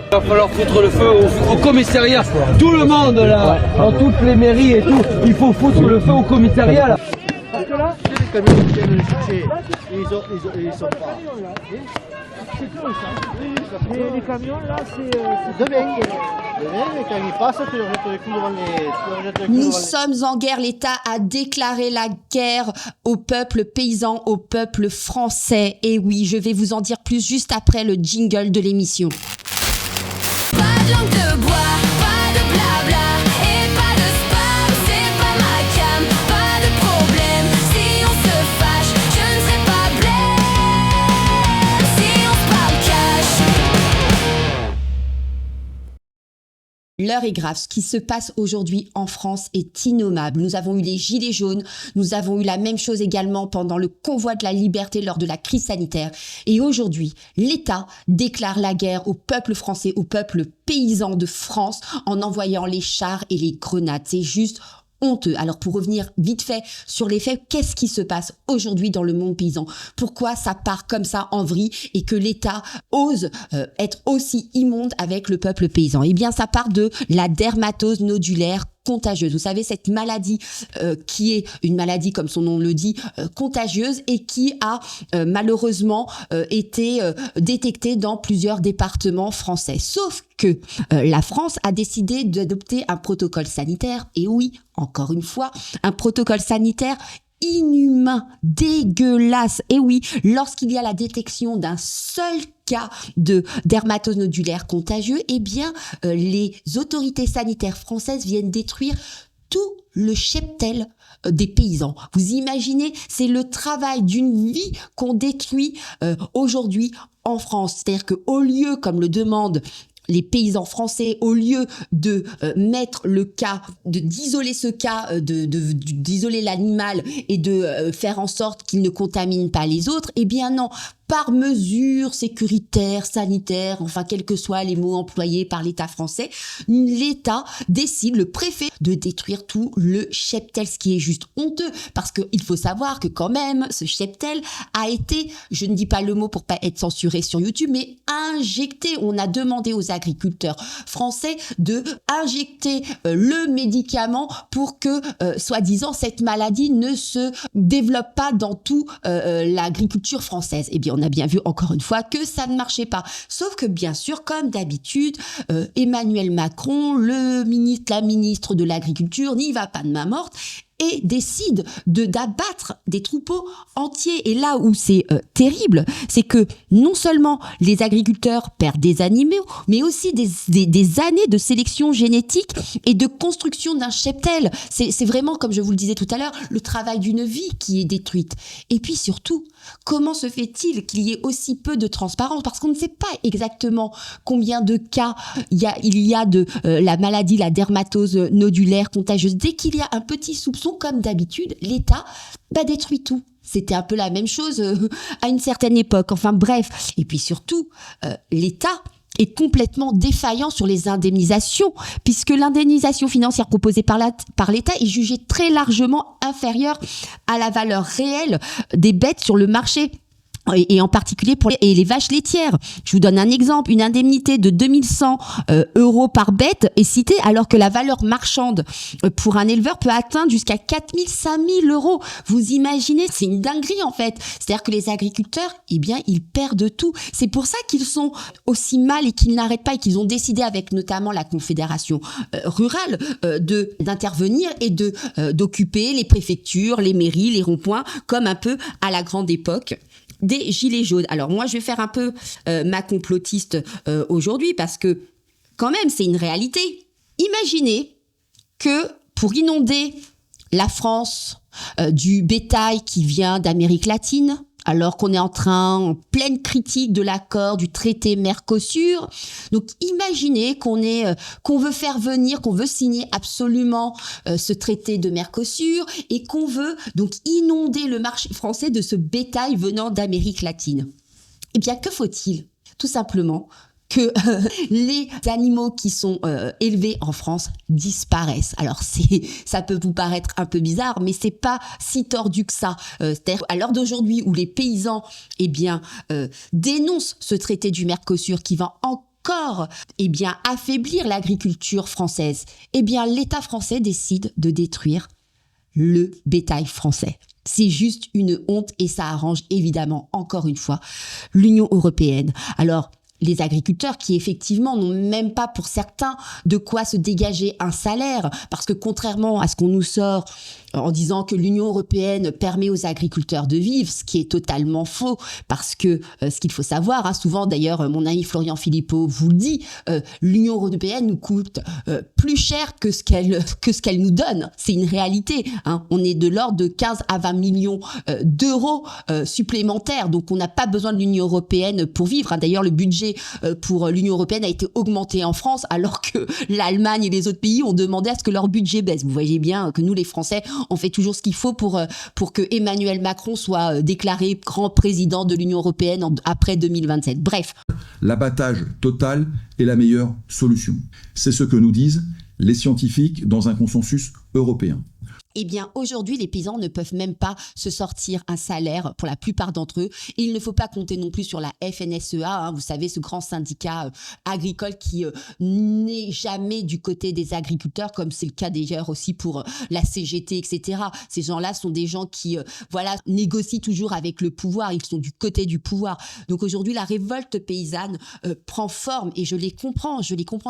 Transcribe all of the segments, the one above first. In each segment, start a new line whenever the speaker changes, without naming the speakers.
Il va falloir foutre le feu au commissariat. Tout le monde là, dans toutes les mairies et tout, il faut foutre le feu au commissariat là.
Parce que là, les camions qui viennent les chercher, ils sont pas. C'est tout ça. Les camions là, c'est demain. Demain, quand ils passent, tu leur jettes les coups devant les.
Nous sommes en guerre. L'État a déclaré la guerre au peuple paysan, au peuple français. Et oui, je vais vous en dire plus juste après le jingle de l'émission.
Pas de langue de bois, pas de blabla et pas de spam, c'est pas ma cam, pas de problème. Si on se fâche, je ne serai pas blême. Si on se parle cash.
L'heure est grave. Ce qui se passe aujourd'hui en France est innommable. Nous avons eu les gilets jaunes. Nous avons eu la même chose également pendant le convoi de la liberté lors de la crise sanitaire. Et aujourd'hui, l'État déclare la guerre au peuple français, au peuple paysan de France en envoyant les chars et les grenades. C'est juste honteux. Alors pour revenir vite fait sur les faits, qu'est-ce qui se passe aujourd'hui dans le monde paysan? Pourquoi ça part comme ça en vrille et que l'État ose être aussi immonde avec le peuple paysan? Eh bien ça part de la dermatose nodulaire contagieuse. Vous savez, cette maladie qui est une maladie, comme son nom le dit, contagieuse et qui a malheureusement été détectée dans plusieurs départements français. Sauf que la France a décidé d'adopter un protocole sanitaire. Et oui, encore une fois, un protocole sanitaire inhumain, dégueulasse. Et oui, lorsqu'il y a la détection d'un seul cas de dermatose nodulaire contagieux, eh bien, les autorités sanitaires françaises viennent détruire tout le cheptel des paysans. Vous imaginez, c'est le travail d'une vie qu'on détruit aujourd'hui en France. C'est-à-dire qu'au lieu, comme le demandent les paysans français, au lieu de mettre le cas, d'isoler ce cas, d'isoler l'animal et de faire en sorte qu'il ne contamine pas les autres, eh bien non, par mesure sécuritaire, sanitaire, enfin quels que soient les mots employés par l'État français, l'État décide, le préfet, de détruire tout le cheptel, ce qui est juste honteux, parce qu'il faut savoir que quand même, ce cheptel a été, je ne dis pas le mot pour pas être censuré sur YouTube, mais injecté. On a demandé aux agriculteurs français de injecter le médicament pour que, soi-disant, cette maladie ne se développe pas dans tout l'agriculture française. Eh bien, on a bien vu encore une fois que ça ne marchait pas. Sauf que bien sûr, comme d'habitude, Emmanuel Macron, la ministre de l'Agriculture, n'y va pas de main morte et décide d'abattre des troupeaux entiers. Et là où c'est terrible, c'est que non seulement les agriculteurs perdent des animaux, mais aussi des années de sélection génétique et de construction d'un cheptel. C'est vraiment, comme je vous le disais tout à l'heure, le travail d'une vie qui est détruite. Et puis surtout, comment se fait-il qu'il y ait aussi peu de transparence? Parce qu'on ne sait pas exactement combien de cas il y a de la maladie, la dermatose nodulaire contagieuse. Dès qu'il y a un petit soupçon, comme d'habitude, l'État détruit tout. C'était un peu la même chose à une certaine époque. Enfin bref. Et puis surtout, l'État est complètement défaillant sur les indemnisations, puisque l'indemnisation financière proposée par l'État est jugée très largement inférieure à la valeur réelle des bêtes sur le marché. Et en particulier pour les vaches laitières. Je vous donne un exemple. Une indemnité de 2100 euros par bête est citée, alors que la valeur marchande pour un éleveur peut atteindre jusqu'à 4000, 5000 euros. Vous imaginez, c'est une dinguerie en fait. C'est-à-dire que les agriculteurs, eh bien, ils perdent tout. C'est pour ça qu'ils sont aussi mal et qu'ils n'arrêtent pas et qu'ils ont décidé avec notamment la Confédération rurale d'intervenir et d'occuper les préfectures, les mairies, les ronds-points, comme un peu à la grande époque des gilets jaunes. Alors moi, je vais faire un peu ma complotiste aujourd'hui parce que quand même, c'est une réalité. Imaginez que pour inonder la France du bétail qui vient d'Amérique latine, alors qu'on est en pleine critique de l'accord du traité Mercosur. Donc, imaginez qu'on veut faire venir, qu'on veut signer absolument ce traité de Mercosur et qu'on veut donc inonder le marché français de ce bétail venant d'Amérique latine. Eh bien, que faut-il? Tout simplement que les animaux qui sont élevés en France disparaissent. Alors ça peut vous paraître un peu bizarre, mais c'est pas si tordu que ça. C'est-à-dire à l'heure d'aujourd'hui où les paysans dénoncent ce traité du Mercosur qui va encore encore affaiblir l'agriculture française, l'État français décide de détruire le bétail français. C'est juste une honte et ça arrange évidemment, encore une fois, l'Union européenne. Alors, les agriculteurs qui effectivement n'ont même pas pour certains de quoi se dégager un salaire, parce que contrairement à ce qu'on nous sort en disant que l'Union européenne permet aux agriculteurs de vivre, ce qui est totalement faux, parce que ce qu'il faut savoir, souvent d'ailleurs mon ami Florian Philippot vous le dit, l'Union européenne nous coûte plus cher que ce qu'elle nous donne. C'est une réalité. On est de l'ordre de 15 à 20 millions d'euros supplémentaires, donc on n'a pas besoin de l'Union européenne pour vivre. D'ailleurs, le budget pour l'Union européenne a été augmenté en France, alors que l'Allemagne et les autres pays ont demandé à ce que leur budget baisse. Vous voyez bien que nous, les Français, on fait toujours ce qu'il faut pour que Emmanuel Macron soit déclaré grand président de l'Union européenne après 2027. Bref.
L'abattage total est la meilleure solution. C'est ce que nous disent les scientifiques dans un consensus européen.
Aujourd'hui, les paysans ne peuvent même pas se sortir un salaire pour la plupart d'entre eux. Et il ne faut pas compter non plus sur la FNSEA, vous savez, ce grand syndicat agricole qui n'est jamais du côté des agriculteurs, comme c'est le cas d'ailleurs aussi pour la CGT, etc. Ces gens-là sont des gens qui négocient toujours avec le pouvoir, ils sont du côté du pouvoir. Donc aujourd'hui, la révolte paysanne prend forme et je les comprends.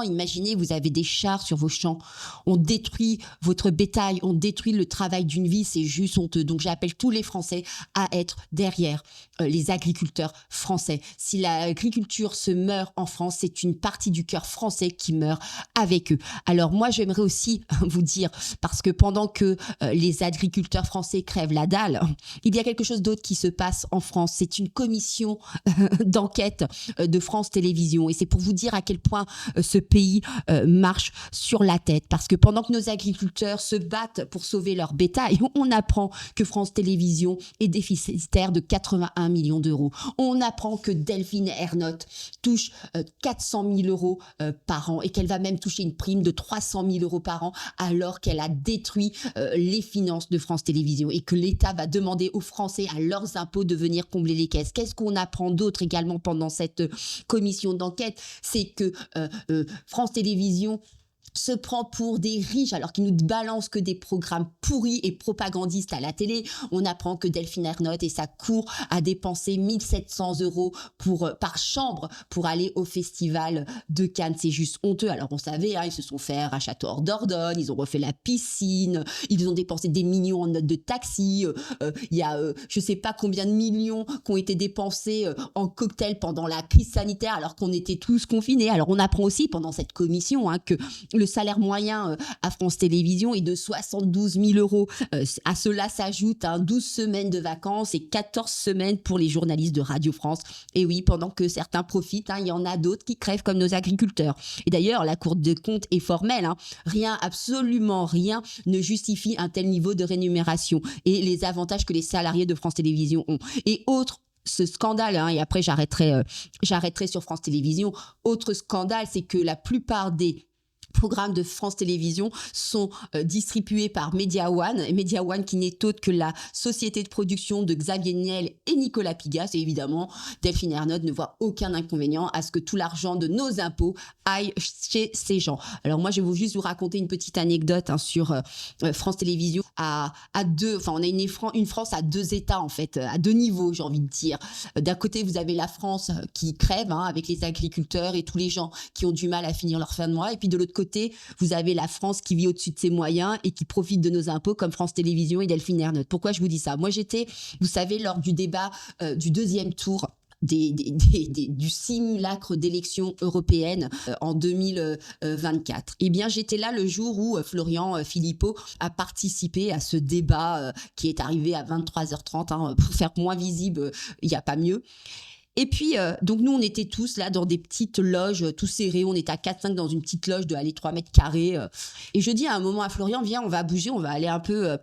Imaginez, vous avez des chars sur vos champs, on détruit votre bétail, on détruit le travail d'une vie, c'est juste honteux. Donc j'appelle tous les Français à être derrière les agriculteurs français. Si l'agriculture se meurt en France, c'est une partie du cœur français qui meurt avec eux. Alors moi, j'aimerais aussi vous dire, parce que pendant que les agriculteurs français crèvent la dalle, il y a quelque chose d'autre qui se passe en France. C'est une commission d'enquête de France Télévisions. Et c'est pour vous dire à quel point ce pays marche sur la tête. Parce que pendant que nos agriculteurs se battent pour sauver leur bétail, on apprend que France Télévisions est déficitaire de 81 millions d'euros. On apprend que Delphine Ernotte touche 400 000 euros par an et qu'elle va même toucher une prime de 300 000 euros par an alors qu'elle a détruit les finances de France Télévisions et que l'État va demander aux Français à leurs impôts de venir combler les caisses. Qu'est-ce qu'on apprend d'autre également pendant cette commission d'enquête? C'est que France Télévisions se prend pour des riches alors qu'ils nous balancent que des programmes pourris et propagandistes à la télé. On apprend que Delphine Ernotte et sa cour a dépensé 1 700 euros par chambre pour aller au festival de Cannes. C'est juste honteux. Alors on savait, ils se sont fait à Château-Ordordonne, ils ont refait la piscine, ils ont dépensé des millions en notes de taxi. Il y a je sais pas combien de millions qui ont été dépensés en cocktail pendant la crise sanitaire alors qu'on était tous confinés. Alors on apprend aussi pendant cette commission que le salaire moyen à France Télévisions est de 72 000 euros. À cela s'ajoute 12 semaines de vacances et 14 semaines pour les journalistes de Radio France. Et oui, pendant que certains profitent, il y en a d'autres qui crèvent comme nos agriculteurs. Et d'ailleurs, la Cour des comptes est formelle. Rien, absolument rien ne justifie un tel niveau de rémunération et les avantages que les salariés de France Télévisions ont. Et ce scandale, et après j'arrêterai sur France Télévisions, autre scandale, c'est que la plupart des programmes de France Télévisions sont distribués par Media One. Et Media One qui n'est autre que la société de production de Xavier Niel et Nicolas Pigas. Et évidemment, Delphine Ernotte ne voit aucun inconvénient à ce que tout l'argent de nos impôts aille chez ces gens. Alors moi, je vais juste vous raconter une petite anecdote sur France Télévisions. On a une France à deux états en fait, à deux niveaux, j'ai envie de dire. D'un côté, vous avez la France qui crève avec les agriculteurs et tous les gens qui ont du mal à finir leur fin de mois. Et puis de l'autre côté, vous avez la France qui vit au-dessus de ses moyens et qui profite de nos impôts comme France Télévisions et Delphine Ernotte. Pourquoi je vous dis ça? Moi, j'étais, vous savez, lors du débat du deuxième tour du simulacre d'élection européenne en 2024. Eh bien, j'étais là le jour où Florian Philippot a participé à ce débat qui est arrivé à 23h30 pour faire moins visible, il n'y a pas mieux. Et puis, donc nous, on était tous là dans des petites loges, tous serrés. On était à 4-5 dans une petite loge de 3 mètres carrés. Et je dis à un moment à Florian, viens, on va bouger, on va aller un peu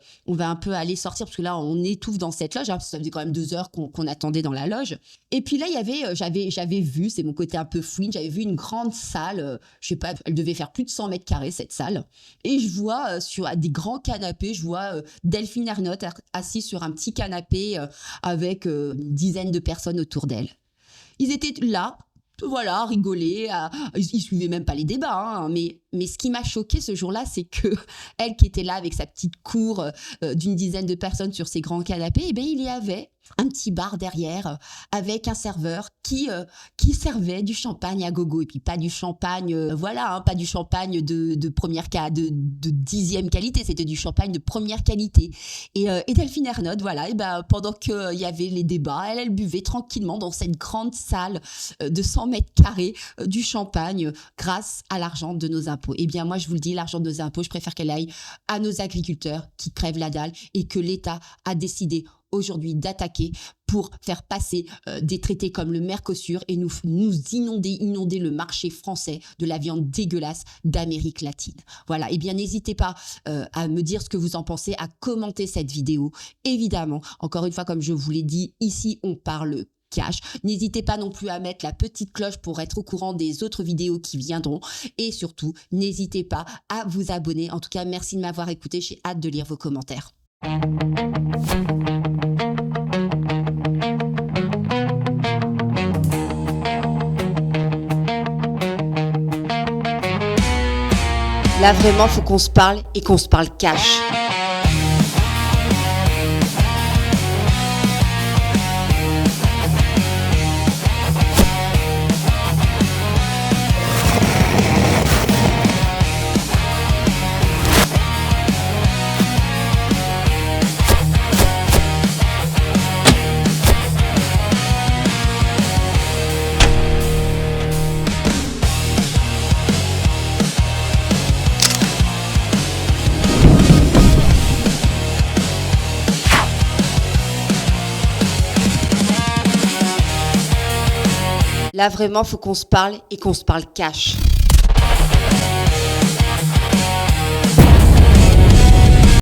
aller sortir parce que là, on étouffe dans cette loge. Parce que ça faisait quand même 2 heures qu'on attendait dans la loge. Et puis là, il y avait, j'avais vu, c'est mon côté un peu fouine, j'avais vu une grande salle. Je sais pas, elle devait faire plus de 100 mètres carrés, cette salle. Et je vois sur des grands canapés, je vois Delphine Ernotte assise sur un petit canapé avec une dizaine de personnes autour d'elle. Ils étaient là, voilà, rigoler, ils suivaient même pas les débats, hein, mais ce qui m'a choqué ce jour-là, c'est que elle qui était là avec sa petite cour d'une dizaine de personnes sur ses grands canapés, eh bien, il y avait un petit bar derrière avec un serveur qui servait du champagne à gogo, et puis pas du champagne, voilà, hein, pas du champagne de première de 10e qualité, c'était du champagne de première qualité. Et Delphine Ernotte, voilà, et ben pendant qu'il y avait les débats, elle buvait tranquillement dans cette grande salle de 100 mètres carrés du champagne grâce à l'argent de nos impôts. Eh bien moi je vous le dis, l'argent de nos impôts, je préfère qu'elle aille à nos agriculteurs qui crèvent la dalle et que l'État a décidé aujourd'hui d'attaquer pour faire passer des traités comme le Mercosur et nous inonder le marché français de la viande dégueulasse d'Amérique latine. Voilà, et bien n'hésitez pas à me dire ce que vous en pensez, à commenter cette vidéo. Évidemment, encore une fois, comme je vous l'ai dit, ici on parle cash. N'hésitez pas non plus à mettre la petite cloche pour être au courant des autres vidéos qui viendront. Et surtout, n'hésitez pas à vous abonner. En tout cas, merci de m'avoir écouté. J'ai hâte de lire vos commentaires. Là, vraiment, faut qu'on se parle et qu'on se parle cash. Là, vraiment, faut qu'on se parle et qu'on se parle cash.